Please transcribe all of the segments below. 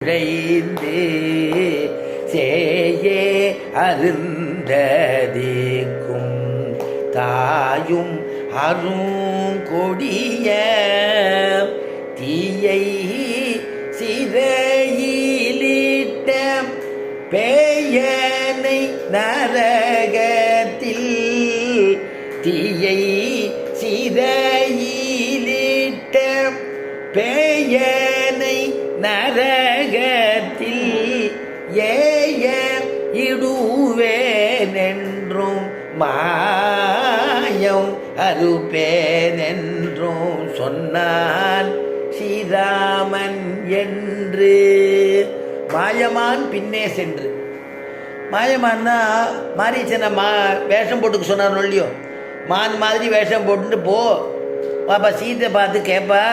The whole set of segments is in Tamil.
உழைந்து சேயே அருந்ததிக்கும் தாயும் அருங்கொடிய தீயை சிறையிலிட்ட பேயனை நரகத்தில் தீயை சிறையிலிட்ட பேயனை நரகத்தில் ஏய இடுவேனென்றும் மாயம் அறுப்பேனென்றும் சொன்னான் ஸ்ரீராமன் என்று. மாயமான் பின்னே சென்று, மாயமான்னா மாரீச்சனை வேஷம் போட்டுக்க சொன்னார் இல்லையோ, மான் மாதிரி வேஷம் போட்டுட்டு போ பாப்பா சீத்தை பார்த்து கேட்பா.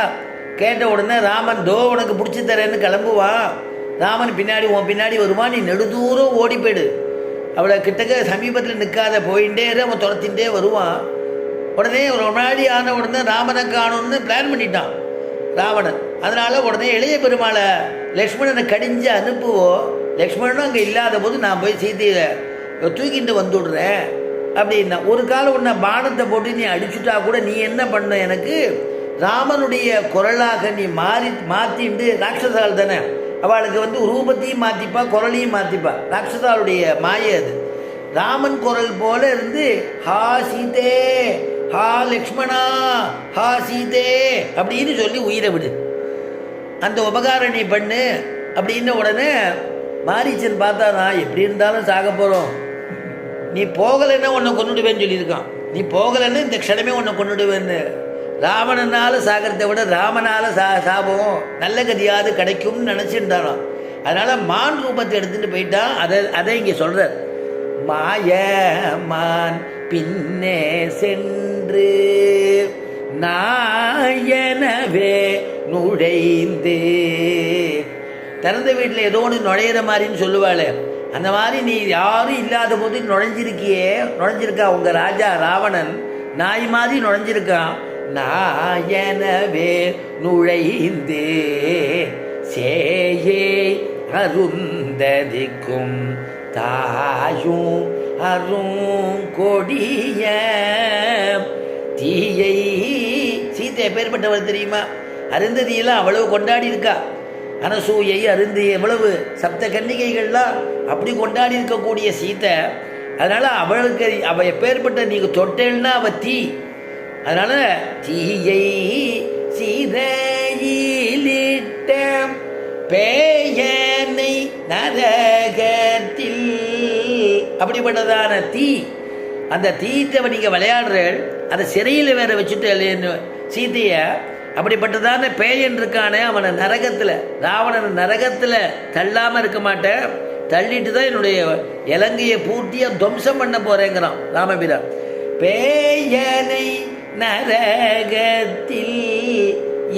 கேட்ட உடனே ராமன் தோ உனக்கு பிடிச்சி தரேன்னு கிளம்புவான். ராமன் பின்னாடி உன் பின்னாடி வருவான். நீ நெடுதூரம் ஓடி போயிடு, அவளை கிட்டக்க சமீபத்தில் நிற்காத, போயிட்டே அவன் துரத்தின்ண்டே வருவான். உடனே ஒரு முன்னாடி ஆன உடனே ராமனை காணும்னு பிளான் பண்ணிட்டான் ராவணன். அதனால் உடனே இளைய பெருமாளை லக்ஷ்மணனை கடிஞ்சு அனுப்புவோம். லக்ஷ்மணனும் அங்கே இல்லாத போது நான் போய் சீதையை தூக்கிட்டு வந்துவிடுறேன் அப்படின்னா. ஒரு காலம் உன்னை பானத்தை போட்டு நீ அடிச்சுட்டா கூட நீ என்ன பண்ண, எனக்கு ராமனுடைய குரலாக நீ மாற்றிட்டு, ராட்சசால் தானே அவளுக்கு ரூபத்தையும் மாற்றிப்பா, குரலையும் மாற்றிப்பா. ராட்சசாளுடைய மாயை அது. ராமன் குரல் போல இருந்து ஹா சீதே, ஹா லக்ஷ்மணா, ஹா சீதே அப்படின்னு சொல்லி உயிரை விடு, அந்த உபகாரம் நீ பண்ணு அப்படின்ன உடனே மாரீச்சன் பார்த்தா நான் எப்படி இருந்தாலும் சாக போகிறோம், நீ போகலைன்னா உன்னை கொண்டுடுவேன்னு சொல்லியிருக்கான். நீ போகலைன்னு இந்த க்ஷணமே உன்னை கொண்டுடுவேன்னு. ராவணனால் சாகிறத விட ராமனால் சாபம் நல்ல கதியாவது கிடைக்கும்னு நினச்சிருந்தாலும், அதனால் மான் ரூபத்தை எடுத்துகிட்டு போயிட்டான். அதை இங்கே சொல்கிறார். மாயமான் பின்னே சென்று நாயனவே நுழைந்து, திறந்த வீட்டில் ஏதோ ஒன்று நுழையிற மாதிரின்னு சொல்லுவாள், அந்த மாதிரி நீ யாரும் இல்லாத போது நுழைஞ்சிருக்கா உங்கள் ராஜா ராவணன், நாய் மாதிரி நுழைஞ்சிருக்கான். நாயனவே நுழைந்து சேயே அருந்ததிக்கும் தாயும் அருங்கொடிய தீயை. சீத்தை பேர்பட்டவர் தெரியுமா? அருந்ததியெல்லாம் அவ்வளவு கொண்டாடி இருக்கா. அனசூயை அருந்து எவ்வளவு சப்த கன்னிகைகள்லாம் அப்படி கொண்டாடி இருக்கக்கூடிய சீத்தை. அதனால் அவளுக்கு அவள் எப்பேற்பட்ட நீங்கள் தொட்டேன்னா அவள் தீ. அதனால் தீயை சீதையிலிட்ட பேயனை நரகத்தில், அப்படிப்பட்டதான தீ. அந்த தீத்தை நீங்கள் விளையாடுறேன், அதை சிறையில் வேற வச்சுட்டு இல்லைன்னு சீதையை. அப்படிப்பட்டதான பேயன் இருக்கானே அவனை நரகத்தில், ராவணன் நரகத்தில் தள்ளாமல் இருக்க மாட்டேன், தள்ளிட்டு தான் என்னுடைய இலங்கையை பூர்த்தியாக துவம்சம் பண்ண போகிறேங்கிறான் ராமபிரான். பேயனை நரகத்தில்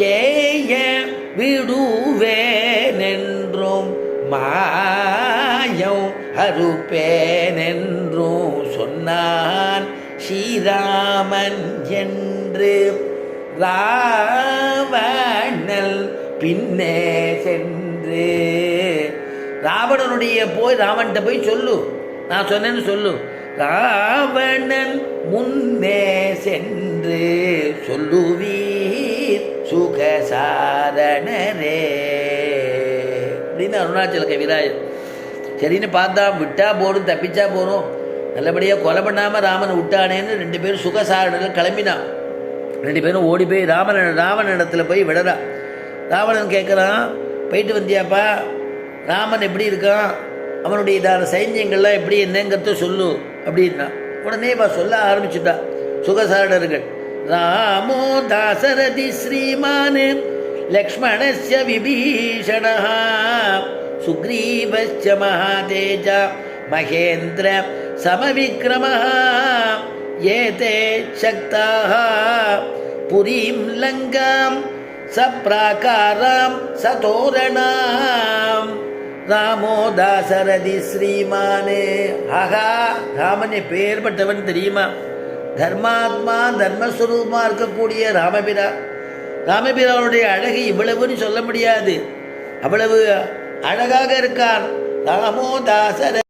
ஏய விடுவேனென்றும் மாயம் அறுப்பேனென்றும் சொன்னான் ஸ்ரீராமன் என்று. ராவணல் பின்னே சென்று, ராவணனுடைய ராவன்கிட்ட போய் சொல்லு, நான் சொன்னேன்னு சொல்லு. ராவணன் முன்னே சென்று சொல்லுவீர் சுகசாரணரே அப்படின்னு அருணாச்சல கவிராயர். சரின்னு பார்த்தா விட்டா போடும், தப்பிச்சா போகிறோம், நல்லபடியாக கொலை பண்ணாமல் ராமன் விட்டானேன்னு 2 பேரும் சுகசாரணர்கள் கிளம்பினான். 2 பேரும் ஓடி போய் ராவணன் இடத்துல போய் விடறா. ராவணன் கேட்குறான், போயிட்டு வந்தியாப்பா, ராமன் எப்படி இருக்கான், அவனுடைய இதான சைன்யங்கள்லாம் எப்படி என்னங்கிறத சொல்லு அப்படின்னா. உடனே சொல்ல ஆரம்பிச்சுட்டா சுகசாரணர்கள். ராமோ தாசரதி ஸ்ரீமான் லக்ஷ்மணஸ்ய விபீஷண சுக்ரீவஸ்ய மகாதேஜ மகேந்திர சமவிக்ரமः ஏதே சக்தாः புரீம் லங்காம் சப்ராகாராம் சதோரணாம் ராமோ தாசரதி ஸ்ரீமானே. ஆகா, ராமனே பேர்பட்டவன் தெரியுமா? தர்மாத்மா தர்மஸ்வரூபமாக இருக்கக்கூடிய ராமபிரா. ராமபிரானுடைய அழகு இவ்வளவுன்னு சொல்ல முடியாது. அவ்வளவு அழகாக இருக்கான் தாமோதாசர